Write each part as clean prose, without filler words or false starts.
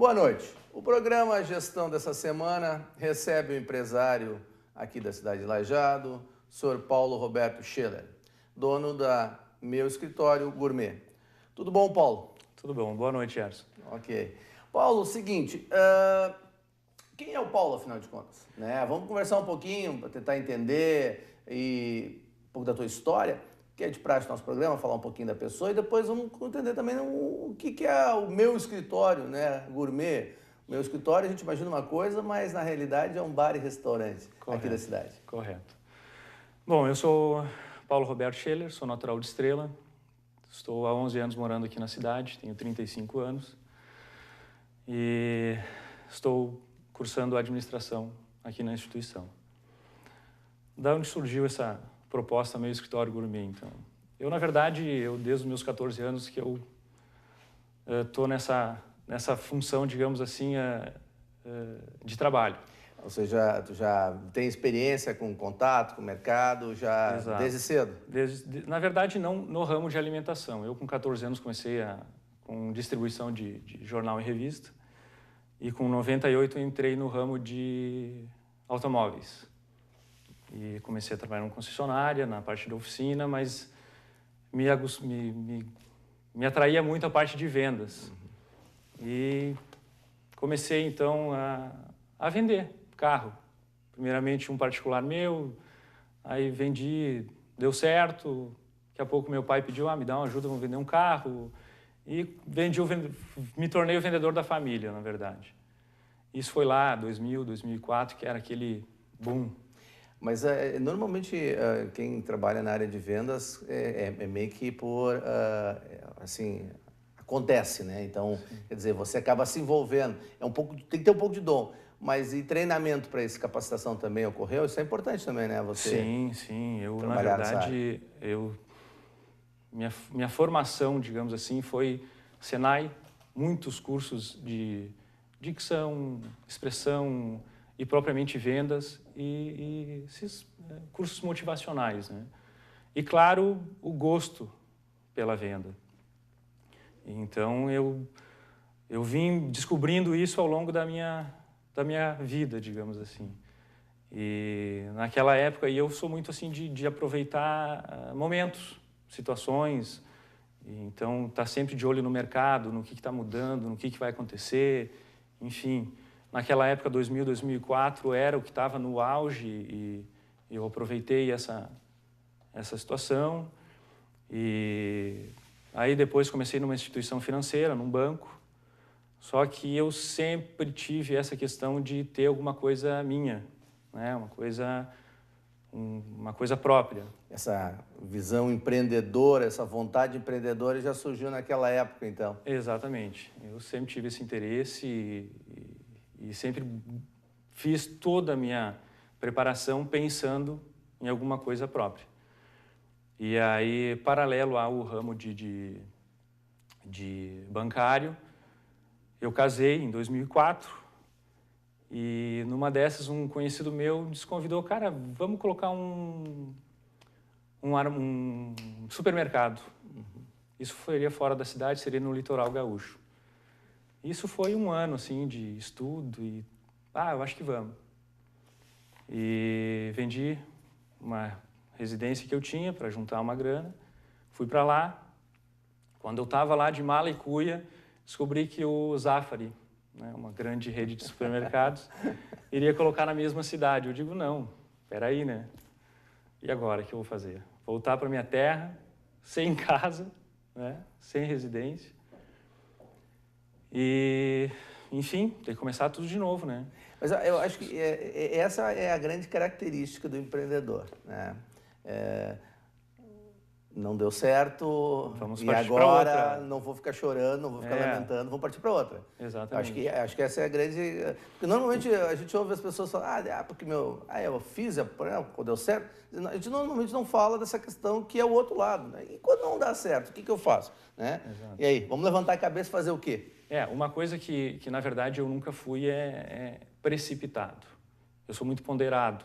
Boa noite. O programa Gestão dessa semana recebe o empresário aqui da cidade de Lajeado, o senhor Paulo Roberto Scheller, dono da Meu Escritório Gourmet. Tudo bom, Paulo? Tudo bom. Boa noite, Gerson. Ok. Paulo, o seguinte, quem é o Paulo, afinal de contas? Né? Vamos conversar um pouquinho para tentar entender um pouco da tua história, que é de praxe do nosso programa, falar um pouquinho da pessoa e depois vamos entender também o que é o Meu Escritório, né? Gourmet. O Meu Escritório, a gente imagina uma coisa, mas na realidade é um bar e restaurante aqui da cidade. Correto. Bom, eu sou Paulo Roberto Scheller, sou natural de Estrela. Estou há 11 anos morando aqui na cidade, tenho 35 anos. E estou cursando administração aqui na instituição. Da onde surgiu essa proposta Meu Escritório Gourmet, então? Na verdade, desde os meus 14 anos que eu estou nessa função, digamos assim, de trabalho. Ou seja, tu já tem experiência com contato, com o mercado, já Exato. desde cedo? Na verdade, não no ramo de alimentação. Eu, com 14 anos, comecei com distribuição de jornal e revista. E com 98 eu entrei no ramo de automóveis. E comecei a trabalhar numa concessionária, na parte de oficina, mas me atraía muito a parte de vendas. E comecei, então, a vender carro. Primeiramente um particular meu, aí vendi, deu certo. Daqui a pouco meu pai pediu, me dá uma ajuda, vamos vender um carro. E me tornei o vendedor da família, na verdade. Isso foi lá, 2000, 2004, que era aquele boom. Mas normalmente quem trabalha na área de vendas é meio que assim, acontece, né? Então, quer dizer, você acaba se envolvendo. Tem que ter um pouco de dom. Mas e treinamento para isso, capacitação também ocorreu? Isso é importante também, né? Você Sim. Na verdade, minha formação, digamos assim, foi Senai, muitos cursos de dicção, expressão e propriamente vendas e esses cursos motivacionais, né? E, claro, o gosto pela venda. Então, eu vim descobrindo isso ao longo da minha vida, digamos assim. E naquela época, eu sou muito assim de aproveitar momentos, situações. Então, tá sempre de olho no mercado, no que está mudando, no que vai acontecer, enfim. Naquela época, 2000, 2004, era o que estava no auge e eu aproveitei essa situação. E aí depois comecei numa instituição financeira, num banco. Só que eu sempre tive essa questão de ter alguma coisa minha, né? Uma coisa própria. Essa visão empreendedora, essa vontade empreendedora já surgiu naquela época, então? Exatamente. Eu sempre tive esse interesse e sempre fiz toda a minha preparação pensando em alguma coisa própria. E aí, paralelo ao ramo de bancário, eu casei em 2004 e numa dessas um conhecido meu nos convidou, cara, vamos colocar um supermercado. Isso seria fora da cidade, seria no litoral gaúcho. Isso foi um ano assim de estudo e eu acho que vamos. E vendi uma residência que eu tinha para juntar uma grana, fui para lá. Quando eu estava lá de mala e cuia, descobri que o Zafari, né, uma grande rede de supermercados, iria colocar na mesma cidade. Eu digo, não, peraí, né? E agora, o que eu vou fazer? Voltar para minha terra, sem casa, né, sem residência. E, enfim, tem que começar tudo de novo, né? Mas eu acho que essa é a grande característica do empreendedor, né? Não deu certo, Vamos e partir pra agora outra. não vou ficar chorando, não vou ficar lamentando, vou partir para outra. Exatamente. Acho que essa é a grande... Porque normalmente a gente ouve as pessoas falar, porque eu fiz, deu certo. A gente normalmente não fala dessa questão que é o outro lado, né? E quando não dá certo, o que eu faço? Né? E aí, vamos levantar a cabeça e fazer o quê? Uma coisa que na verdade eu nunca fui é precipitado. Eu sou muito ponderado.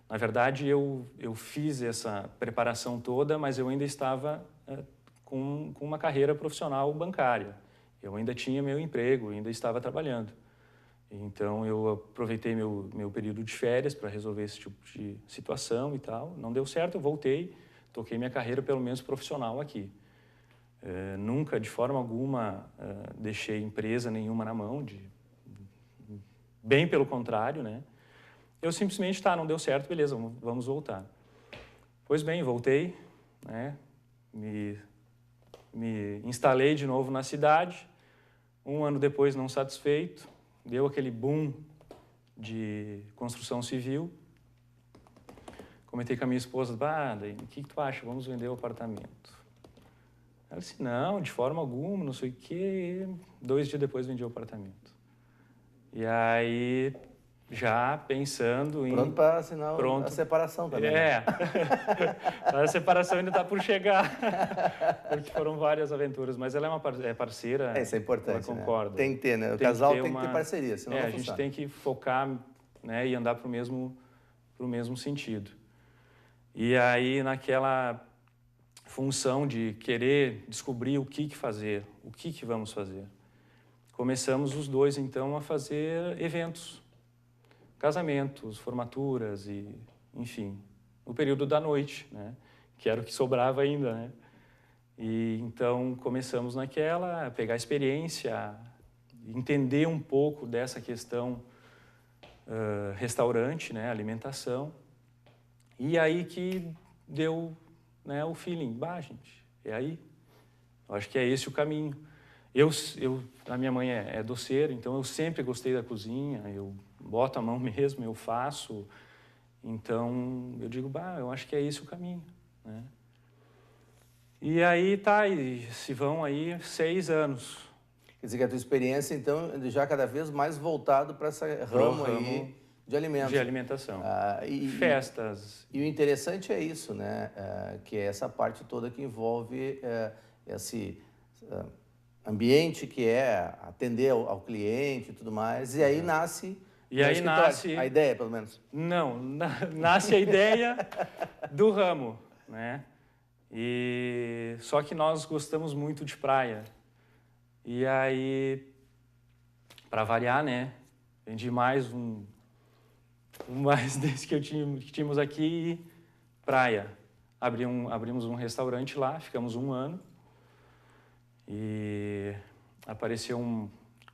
Na verdade, eu fiz essa preparação toda, mas eu ainda estava com uma carreira profissional bancária. Eu ainda tinha meu emprego, ainda estava trabalhando. Então, eu aproveitei meu período de férias para resolver esse tipo de situação e tal. Não deu certo, eu voltei, toquei minha carreira, pelo menos profissional, aqui. Nunca, de forma alguma, deixei empresa nenhuma na mão, bem pelo contrário, né? Eu simplesmente, não deu certo, beleza, vamos voltar. Pois bem, voltei, né? Me instalei de novo na cidade. Um ano depois, não satisfeito, deu aquele boom de construção civil. Comentei com a minha esposa, daí, o que tu acha? Vamos vender o apartamento. Ela disse, não, de forma alguma, não sei o quê. 2 dias depois, vendi o apartamento. E aí, já pensando em... Pronto para assinar a separação também. A separação ainda está por chegar, porque foram várias aventuras, mas ela é parceira. Isso é importante, ela concorda. Né? Tem que ter, né? O casal tem que ter parceria, senão não funciona. A gente tem que focar, né, e andar para o mesmo sentido. E aí, naquela função de querer descobrir o que fazer, o que vamos fazer, começamos os dois, então, a fazer eventos. Casamentos, formaturas e, enfim, no período da noite, né? Que era o que sobrava ainda, né? E então começamos naquela, a pegar experiência, entender um pouco dessa questão restaurante, né? Alimentação. E aí que deu, né, o feeling, gente, é aí. Eu acho que é esse o caminho. A minha mãe é doceira, então eu sempre gostei da cozinha, eu boto a mão mesmo, eu faço. Então, eu digo, eu acho que é esse o caminho, né? E aí, e se vão aí 6 anos. Quer dizer que a tua experiência, então, já cada vez mais voltado para esse ramo aí de alimentos. De alimentação. Festas. E o interessante é isso, né? Que é essa parte toda que envolve esse... ambiente que é atender ao cliente e tudo mais, e aí nasce... E aí nasce... A ideia, pelo menos. Não, nasce a ideia do ramo, né? Só que nós gostamos muito de praia. E aí, para variar, né? Vendi mais mais desse que tínhamos aqui, praia. Abrimos um restaurante lá, ficamos 1 ano. E apareceu um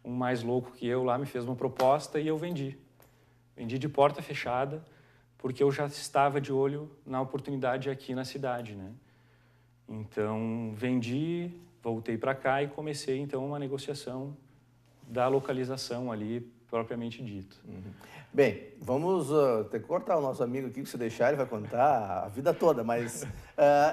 mais louco que eu lá, me fez uma proposta e eu vendi. Vendi de porta fechada, porque eu já estava de olho na oportunidade aqui na cidade, né? Então, vendi, voltei para cá e comecei, então, uma negociação da localização ali, propriamente dito. Uhum. Bem, vamos ter que cortar o nosso amigo aqui, que se deixar ele vai contar a vida toda, mas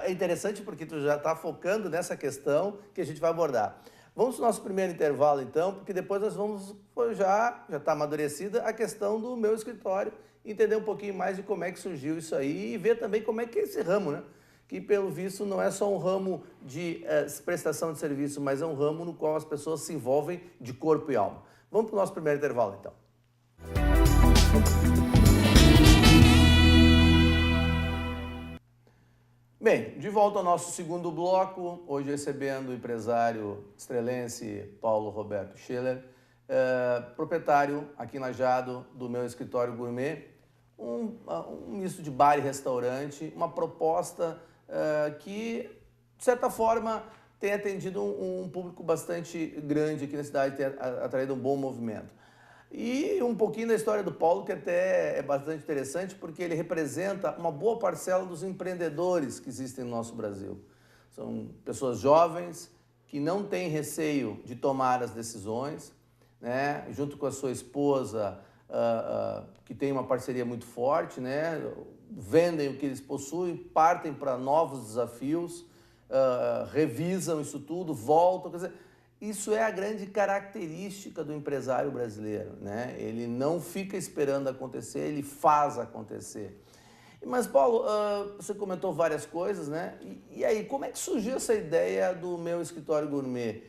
é interessante porque tu já está focando nessa questão que a gente vai abordar. Vamos para o nosso primeiro intervalo, então, porque depois nós vamos, já está amadurecida a questão do meu escritório, entender um pouquinho mais de como é que surgiu isso aí e ver também como é que é esse ramo, né? Que, pelo visto, não é só um ramo de prestação de serviço, mas é um ramo no qual as pessoas se envolvem de corpo e alma. Vamos para o nosso primeiro intervalo, então. Bem, de volta ao nosso segundo bloco, hoje recebendo o empresário estrelense Paulo Roberto Scheller, proprietário aqui em Lajeado do meu escritório gourmet, um misto de bar e restaurante, uma proposta que, de certa forma, tem atendido um público bastante grande aqui na cidade, tem atraído um bom movimento. E um pouquinho da história do Paulo, que até é bastante interessante, porque ele representa uma boa parcela dos empreendedores que existem no nosso Brasil. São pessoas jovens que não têm receio de tomar as decisões, né? Junto com a sua esposa, que tem uma parceria muito forte, né? Vendem o que eles possuem, partem para novos desafios, revisam isso tudo, voltam, quer dizer... Isso é a grande característica do empresário brasileiro, né? Ele não fica esperando acontecer, ele faz acontecer. Mas, Paulo, você comentou várias coisas, né? E aí, como é que surgiu essa ideia do meu escritório gourmet?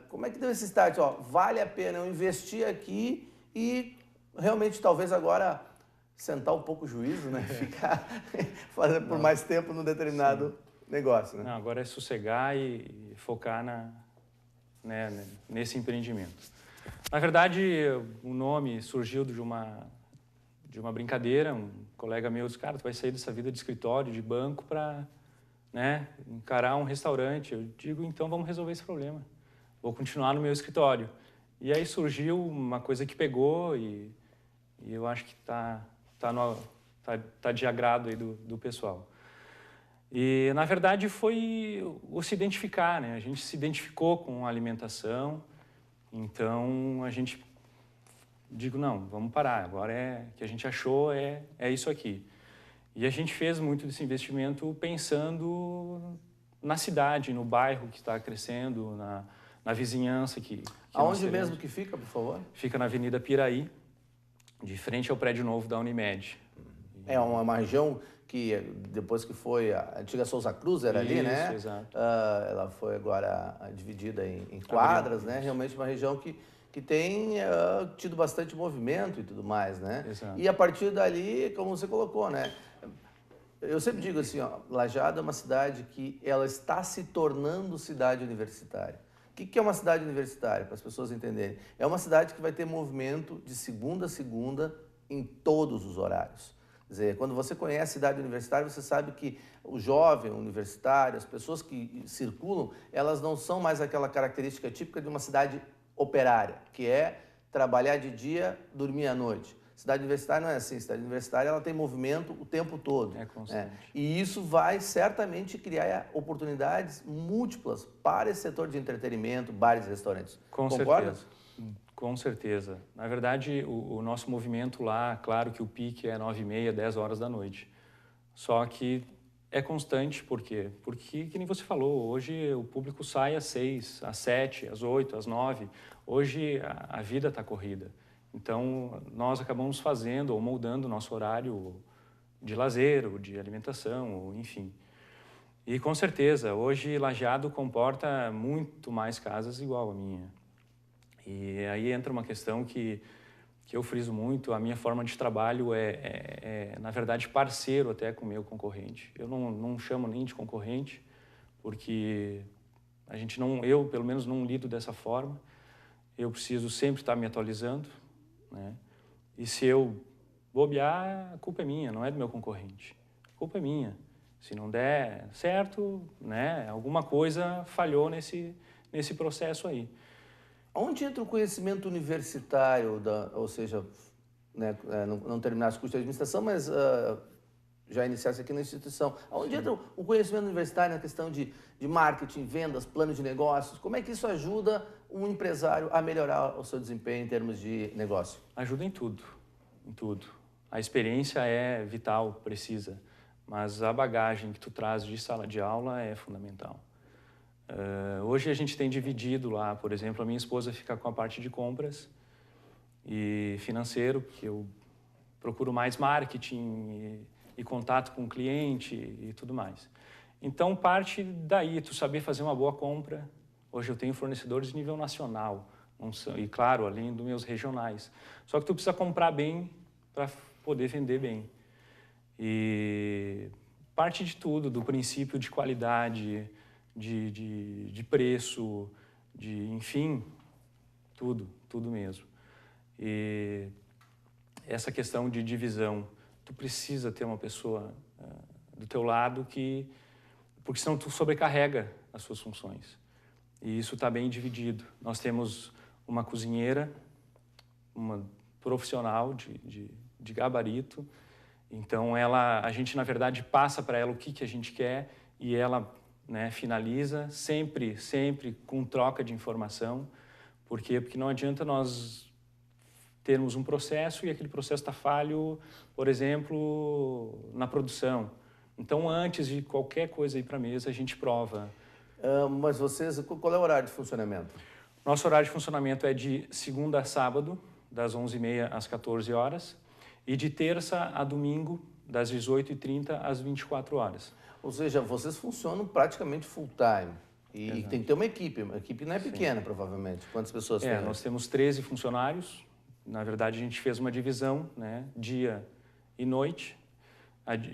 Como é que deu esse start? Vale a pena eu investir aqui e realmente, talvez agora, sentar um pouco o juízo, né? Ficar fazendo por mais tempo num determinado negócio, né? Não, agora é sossegar e focar né, nesse empreendimento. Na verdade, o nome surgiu de uma brincadeira. Um colega meu disse, cara, tu vai sair dessa vida de escritório, de banco, para, né, encarar um restaurante. Eu digo, então vamos resolver esse problema. Vou continuar no meu escritório. E aí surgiu uma coisa que pegou e eu acho que tá de agrado aí do pessoal. E, na verdade, foi o se identificar, né? A gente se identificou com a alimentação, então a gente digo, não, vamos parar, agora que a gente achou é isso aqui. E a gente fez muito desse investimento pensando na cidade, no bairro que está crescendo, na vizinhança que Aonde mesmo que fica, por favor? Fica na Avenida Piraí, de frente ao prédio novo da Unimed. É uma região que, depois que foi a antiga Souza Cruz, era ali, né? Exato. Ela foi agora dividida em quadras, né? Realmente uma região que tem tido bastante movimento e tudo mais, né? Exato. E a partir dali, como você colocou, né? Eu sempre digo assim, ó, Lajeado é uma cidade que ela está se tornando cidade universitária. O que é uma cidade universitária, para as pessoas entenderem? É uma cidade que vai ter movimento de segunda a segunda em todos os horários. Quer dizer, quando você conhece a cidade universitária, você sabe que o jovem universitário, as pessoas que circulam, elas não são mais aquela característica típica de uma cidade operária, que é trabalhar de dia, dormir à noite. Cidade universitária não é assim. Cidade universitária ela tem movimento o tempo todo. É constante. E isso vai certamente criar oportunidades múltiplas para esse setor de entretenimento, bares e restaurantes. Concorda? Certeza. Com certeza. Na verdade, o nosso movimento lá, claro que o pique é 9h30, 10 horas da noite. Só que é constante, por quê? Porque, que nem você falou, hoje o público sai às 6, às 7, às 8, às 9. Hoje a vida está corrida. Então, nós acabamos fazendo ou moldando o nosso horário de lazer, ou de alimentação, ou enfim. E, com certeza, hoje Lajeado comporta muito mais casas igual a minha. E aí entra uma questão que eu friso muito. A minha forma de trabalho na verdade, parceiro até com o meu concorrente. Eu não chamo nem de concorrente, porque eu, pelo menos, não lido dessa forma. Eu preciso sempre estar me atualizando, né? E se eu bobear, a culpa é minha, não é do meu concorrente. A culpa é minha. Se não der certo, né, alguma coisa falhou nesse processo aí. Onde entra o conhecimento universitário, ou seja, né, não terminasse o curso de administração, mas já iniciasse aqui na instituição? Onde entra o conhecimento universitário na questão de marketing, vendas, plano de negócios? Como é que isso ajuda um empresário a melhorar o seu desempenho em termos de negócio? Ajuda em tudo, em tudo. A experiência é vital, precisa, mas a bagagem que tu traz de sala de aula é fundamental. Hoje a gente tem dividido lá, por exemplo, a minha esposa fica com a parte de compras e financeiro, porque eu procuro mais marketing e contato com o cliente e tudo mais. Então, parte daí, tu saber fazer uma boa compra. Hoje eu tenho fornecedores de nível nacional, e claro, além dos meus regionais. Só que tu precisa comprar bem para poder vender bem. E parte de tudo, do princípio de qualidade, de preço, enfim, tudo mesmo. E essa questão de divisão, tu precisa ter uma pessoa do teu lado porque senão tu sobrecarrega as suas funções. E isso está bem dividido. Nós temos uma cozinheira, uma profissional de gabarito. Então a gente na verdade passa para ela o que a gente quer e ela, né, finaliza sempre com troca de informação. Por quê? Porque não adianta nós termos um processo e aquele processo está falho, por exemplo, na produção. Então, antes de qualquer coisa ir para a mesa, a gente prova. Mas qual é o horário de funcionamento? Nosso horário de funcionamento é de segunda a sábado, das 11h30 às 14 horas, e de terça a domingo, das 18h30 às 24 horas. Ou seja, vocês funcionam praticamente full time. E Exato. tem que ter uma equipe. A equipe não é pequena, provavelmente. Quantas pessoas tem? Nós temos 13 funcionários. Na verdade, a gente fez uma divisão, né, dia e noite.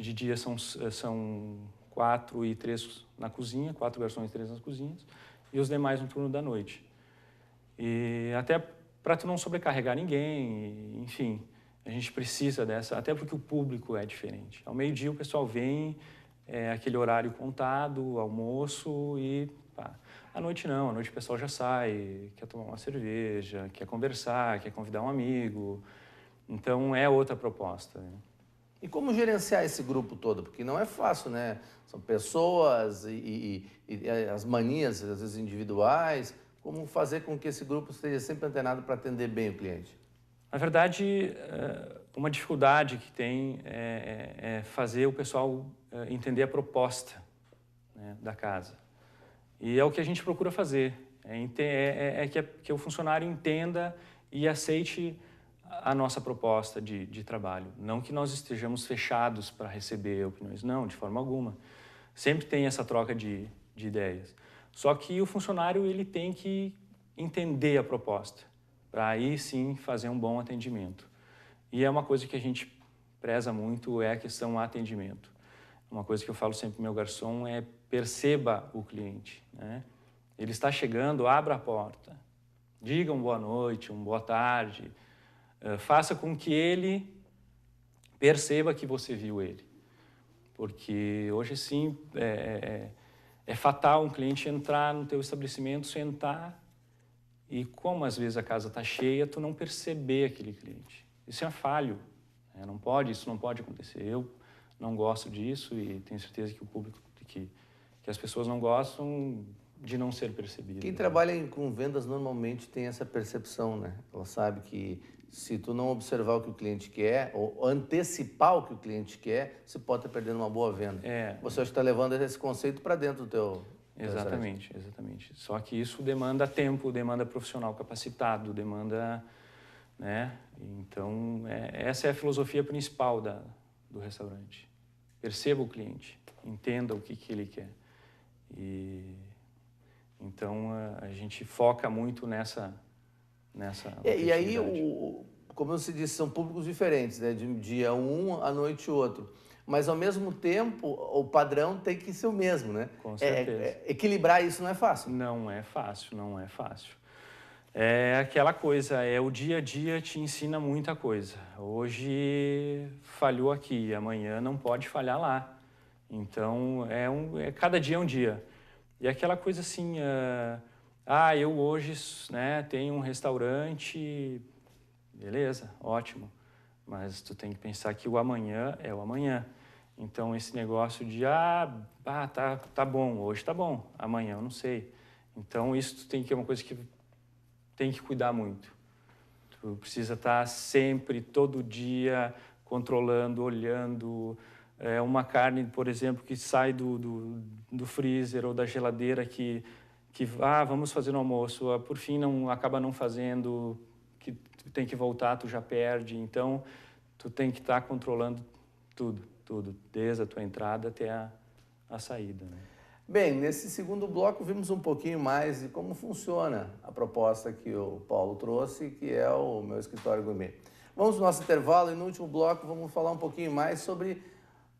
De dia são 4 e 3 na cozinha, 4 garçons e 3 nas cozinhas, e os demais no turno da noite. E até para tu não sobrecarregar ninguém, enfim, a gente precisa dessa, até porque o público é diferente. Ao meio-dia o pessoal vem, aquele horário contado, almoço e pá. À noite não, à noite o pessoal já sai, quer tomar uma cerveja, quer conversar, quer convidar um amigo. Então é outra proposta, né? E como gerenciar esse grupo todo? Porque não é fácil, né? São pessoas e as manias, às vezes individuais. Como fazer com que esse grupo esteja sempre antenado para atender bem o cliente? Na verdade, uma dificuldade que tem é fazer o pessoal entender a proposta, né, da casa. E é o que a gente procura fazer, que o funcionário entenda e aceite a nossa proposta de trabalho. Não que nós estejamos fechados para receber opiniões, não, de forma alguma. Sempre tem essa troca de ideias. Só que o funcionário ele tem que entender a proposta, para aí sim fazer um bom atendimento. E é uma coisa que a gente preza muito, é a questão do atendimento. Uma coisa que eu falo sempre para o meu garçom é perceba o cliente, né? Ele está chegando, abra a porta, diga um boa noite, uma boa tarde, faça com que ele perceba que você viu ele. Porque hoje sim é fatal um cliente entrar no teu estabelecimento, sentar e como às vezes a casa está cheia, tu não perceber aquele cliente. Isso é falho, né? Isso não pode acontecer. Eu não gosto disso e tenho certeza que o público, que as pessoas não gostam de não ser percebido. Quem trabalha com vendas normalmente tem essa percepção, né? Ela sabe que se tu não observar o que o cliente quer ou antecipar o que o cliente quer, você pode estar perdendo uma boa venda. Você está levando esse conceito para dentro do teu... Exatamente. Só que isso demanda tempo, demanda profissional capacitado, demanda, né? Então, essa é a filosofia principal do restaurante. Perceba o cliente, entenda o que ele quer. Então, a gente foca muito nessa E aí, como você disse, são públicos diferentes, né? De um dia um, à noite outro. Mas, ao mesmo tempo, o padrão tem que ser o mesmo, né? Com certeza. Equilibrar isso não é fácil. Não é fácil. É aquela coisa, o dia a dia te ensina muita coisa. Hoje falhou aqui, amanhã não pode falhar lá. Então, cada dia é um dia. E aquela coisa assim, eu hoje, né, tenho um restaurante, beleza, ótimo. Mas tu tem que pensar que o amanhã é o amanhã. Então, esse negócio de, tá bom, hoje tá bom, amanhã eu não sei. Então, isso é uma coisa que tem que cuidar muito. Tu precisa estar sempre, todo dia, controlando, olhando. Uma carne, por exemplo, que sai do freezer ou da geladeira que vamos fazer no almoço, por fim acaba não fazendo, que tu tem que voltar, tu já perde. Então, tu tem que estar controlando tudo, desde a tua entrada até a saída, né? Bem, nesse segundo bloco vimos um pouquinho mais de como funciona a proposta que o Paulo trouxe, que é o Meu Escritório Gourmet. Vamos ao nosso intervalo e no último bloco vamos falar um pouquinho mais sobre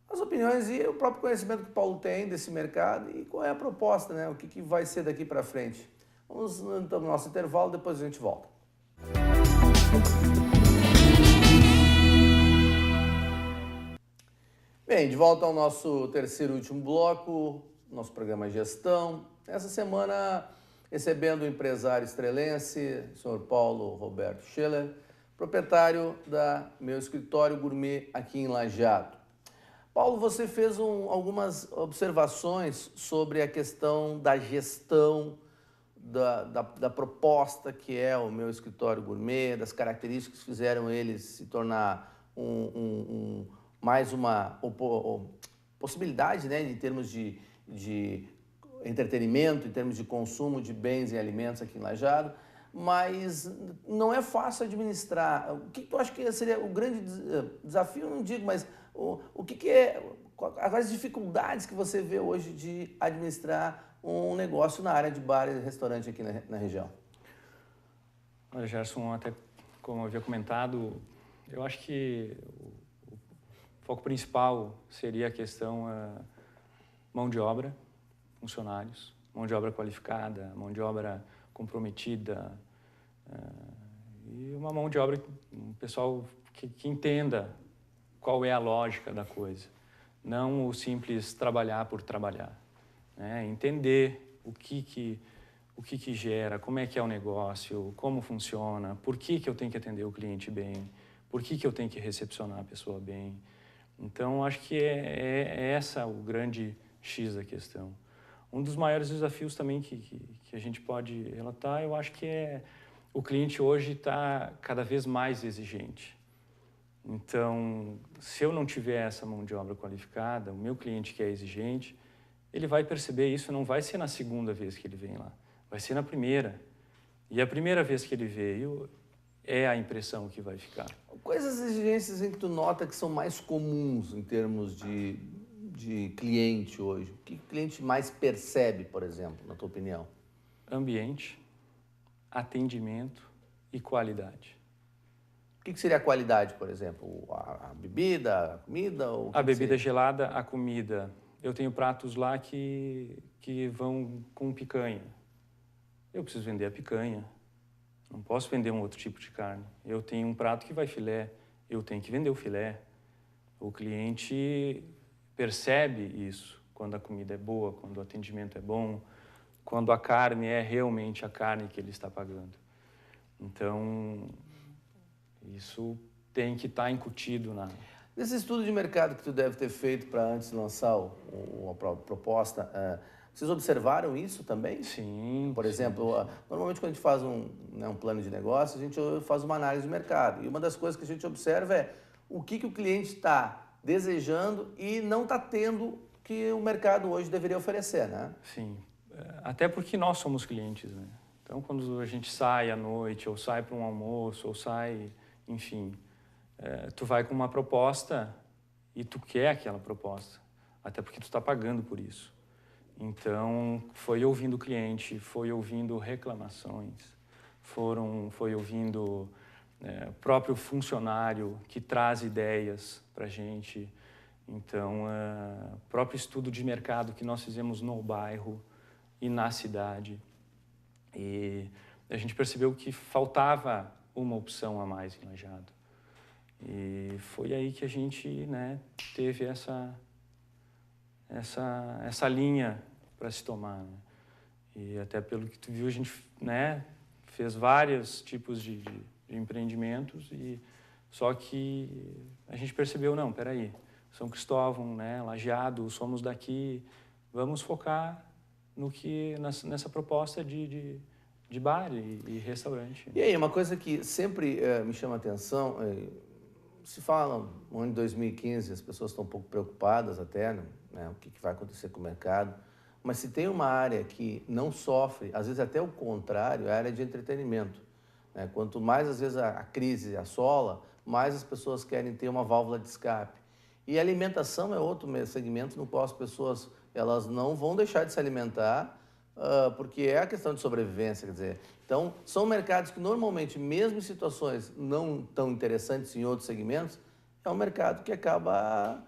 as opiniões e o próprio conhecimento que o Paulo tem desse mercado e qual é a proposta, né? O que vai ser daqui para frente. Vamos então ao nosso intervalo, depois a gente volta. Bem, de volta ao nosso terceiro e último bloco, nosso programa Gestão. Essa semana, recebendo o empresário estrelense, o senhor Paulo Roberto Scheller, proprietário da Meu Escritório Gourmet aqui em Lajeado. Paulo, você fez algumas observações sobre a questão da gestão, da proposta que é o Meu Escritório Gourmet, das características que fizeram ele se tornar mais uma possibilidade, né, em termos de entretenimento, em termos de consumo de bens e alimentos aqui em Lajeado, mas não é fácil administrar. O que tu acha que seria o grande desafio? Não digo, mas o que é as dificuldades que você vê hoje de administrar um negócio na área de bar e restaurante aqui na região? Olha, Gerson, até como eu havia comentado, eu acho que o foco principal seria a questão mão de obra, funcionários, mão de obra qualificada, mão de obra comprometida, E uma mão de obra, um pessoal que entenda qual é a lógica da coisa. Não o simples trabalhar por trabalhar, né? Entender o que gera, como é que é o negócio, como funciona, por que eu tenho que atender o cliente bem, por que eu tenho que recepcionar a pessoa bem. Então, acho que é essa o grande X da questão. Um dos maiores desafios também que a gente pode relatar, eu acho que o cliente hoje está cada vez mais exigente. Então, se eu não tiver essa mão de obra qualificada, o meu cliente que é exigente, ele vai perceber isso, não vai ser na segunda vez que ele vem lá, vai ser na primeira. E a primeira vez que ele veio é a impressão que vai ficar. Quais as exigências em que tu nota que são mais comuns em termos de cliente hoje? O que o cliente mais percebe, por exemplo, na tua opinião? Ambiente, atendimento e qualidade. O que seria a qualidade, por exemplo? A bebida, a comida? A bebida gelada, a comida. Eu tenho pratos lá que vão com picanha. Eu preciso vender a picanha. Não posso vender um outro tipo de carne. Eu tenho um prato que vai filé. Eu tenho que vender o filé. O cliente percebe isso quando a comida é boa, quando o atendimento é bom, quando a carne é realmente a carne que ele está pagando. Então, isso tem que estar incutido na... Nesse estudo de mercado que tu deve ter feito para antes lançar a proposta, vocês observaram isso também? Sim. Por exemplo, sim. Normalmente quando a gente faz um plano de negócio, a gente faz uma análise de mercado. E uma das coisas que a gente observa é o que o cliente está desejando e não está tendo que o mercado hoje deveria oferecer, né? Sim. Até porque nós somos clientes, né? Então, quando a gente sai à noite, ou sai para um almoço, ou sai, enfim, tu vai com uma proposta e tu quer aquela proposta, até porque tu está pagando por isso. Então, foi ouvindo o cliente, foi ouvindo reclamações, foi ouvindo o próprio funcionário que traz ideias para a gente. Então, próprio estudo de mercado que nós fizemos no bairro e na cidade. E a gente percebeu que faltava uma opção a mais em Lajeado. E foi aí que a gente, né, teve essa linha para se tomar, né? E até pelo que tu viu, a gente, né, fez vários tipos de empreendimentos, e só que a gente percebeu, não, peraí, São Cristóvão, né, Lajeado, somos daqui, vamos focar nessa proposta de bar e restaurante. E aí, uma coisa que sempre me chama a atenção, se fala no ano de 2015, as pessoas estão um pouco preocupadas até, né, o que vai acontecer com o mercado, mas se tem uma área que não sofre, às vezes até o contrário, é a área de entretenimento, né? Quanto mais, às vezes, a crise assola, mais as pessoas querem ter uma válvula de escape. E a alimentação é outro segmento no qual as pessoas elas não vão deixar de se alimentar, porque é a questão de sobrevivência, quer dizer. Então, são mercados que normalmente, mesmo em situações não tão interessantes em outros segmentos, é um mercado que acaba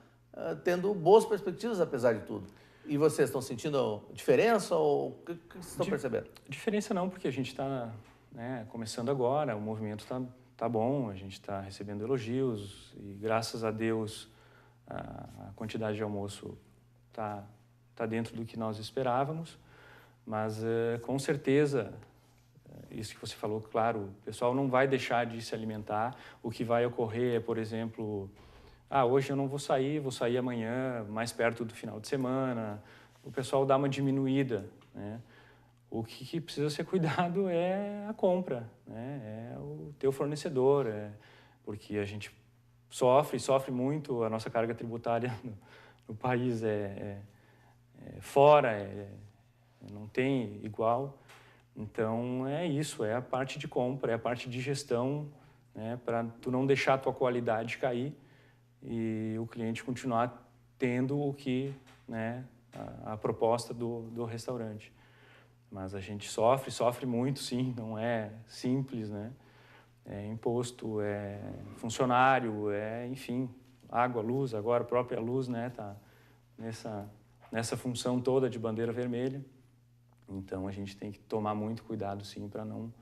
tendo boas perspectivas, apesar de tudo. E vocês estão sentindo diferença ou o que vocês estão percebendo? Diferença não, porque a gente está, né, começando agora, o movimento tá bom, a gente está recebendo elogios e, graças a Deus, a quantidade de almoço tá dentro do que nós esperávamos, mas com certeza, isso que você falou, claro, o pessoal não vai deixar de se alimentar. O que vai ocorrer é, por exemplo, hoje eu não vou sair amanhã, mais perto do final de semana. O pessoal dá uma diminuída, né? O que precisa ser cuidado é a compra, né? É o teu fornecedor, porque a gente sofre muito, a nossa carga tributária no país não tem igual. Então, é isso, é a parte de compra, é a parte de gestão, né, para tu não deixar a tua qualidade cair e o cliente continuar tendo o que, né, a proposta do restaurante. Mas a gente sofre muito, sim, não é simples, né? É imposto, é funcionário, enfim, água, luz, agora a própria luz, né, tá nessa função toda de bandeira vermelha. Então, a gente tem que tomar muito cuidado, sim, para não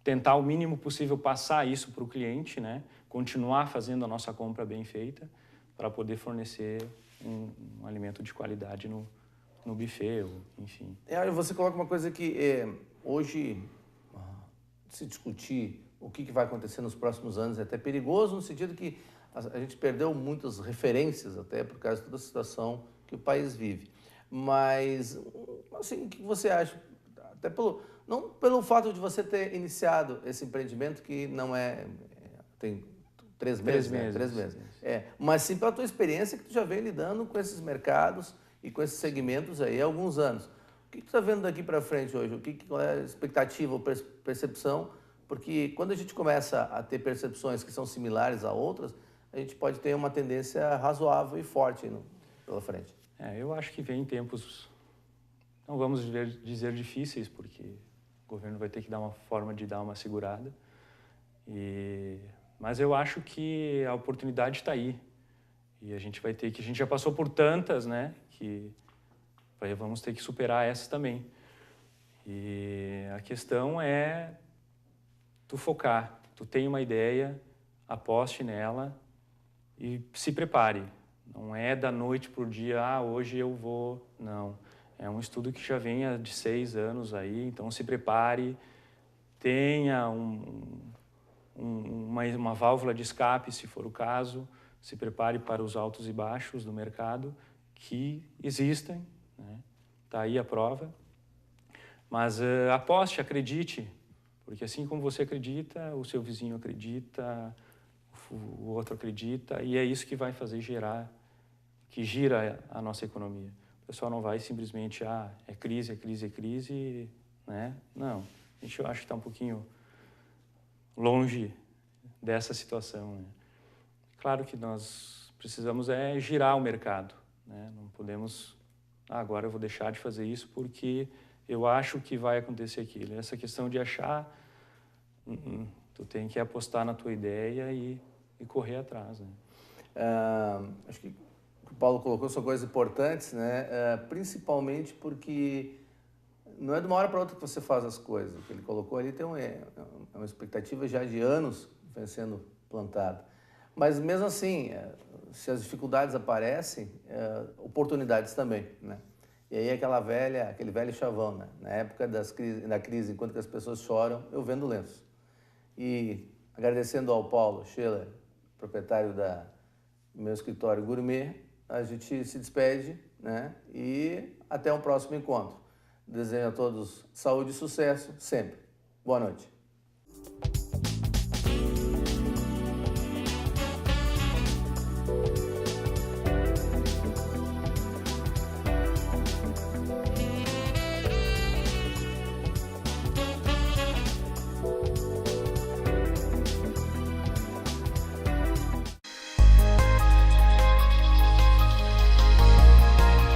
tentar o mínimo possível passar isso para o cliente, né? Continuar fazendo a nossa compra bem feita para poder fornecer um alimento de qualidade no buffet, ou, enfim. Você coloca uma coisa que hoje se discutir o que vai acontecer nos próximos anos é até perigoso, no sentido que a gente perdeu muitas referências até por causa de toda a situação que o país vive. Mas, assim, o que você acha? Até não pelo fato de você ter iniciado esse empreendimento, que não tem 3 meses, 3 meses. Né? 3 meses. Mas sim pela tua experiência que tu já vem lidando com esses mercados e com esses segmentos aí há alguns anos. O que tu está vendo daqui para frente hoje? Qual é a expectativa ou percepção? Porque quando a gente começa a ter percepções que são similares a outras, a gente pode ter uma tendência razoável e forte pela frente. Eu acho que vem tempos, não vamos dizer difíceis, porque o governo vai ter que dar uma forma de dar uma segurada. Mas eu acho que a oportunidade está aí. E a gente já passou por tantas, né, que vamos ter que superar essas também. E a questão é tu focar, tu tem uma ideia, aposte nela e se prepare. Não é da noite para o dia, hoje eu vou, não. É um estudo que já vem há de 6 anos aí, então se prepare, tenha uma válvula de escape, se for o caso, se prepare para os altos e baixos do mercado, que existem, né? Está aí a prova. Mas aposte, acredite, porque assim como você acredita, o seu vizinho acredita, o outro acredita, e é isso que vai fazer que gira a nossa economia. O pessoal não vai simplesmente, é crise, é crise, é crise, né? Não, eu acho que está um pouquinho longe dessa situação, né? Claro que nós precisamos girar o mercado, né? Não podemos, agora eu vou deixar de fazer isso porque eu acho que vai acontecer aquilo. Essa questão de achar, tu tem que apostar na tua ideia e correr atrás, né? Acho que o Paulo colocou são coisas importantes, né? Principalmente porque não é de uma hora para outra que você faz as coisas. O que ele colocou ali tem uma expectativa já de anos vem sendo plantada. Mas mesmo assim, se as dificuldades aparecem, oportunidades também, né? E aí aquele velho chavão, né? Na época da crise, enquanto que as pessoas choram, eu vendo lenço. E agradecendo ao Paulo Scheller, proprietário do meu escritório Gourmet, a gente se despede, né? E até um próximo encontro. Desejo a todos saúde e sucesso sempre. Boa noite.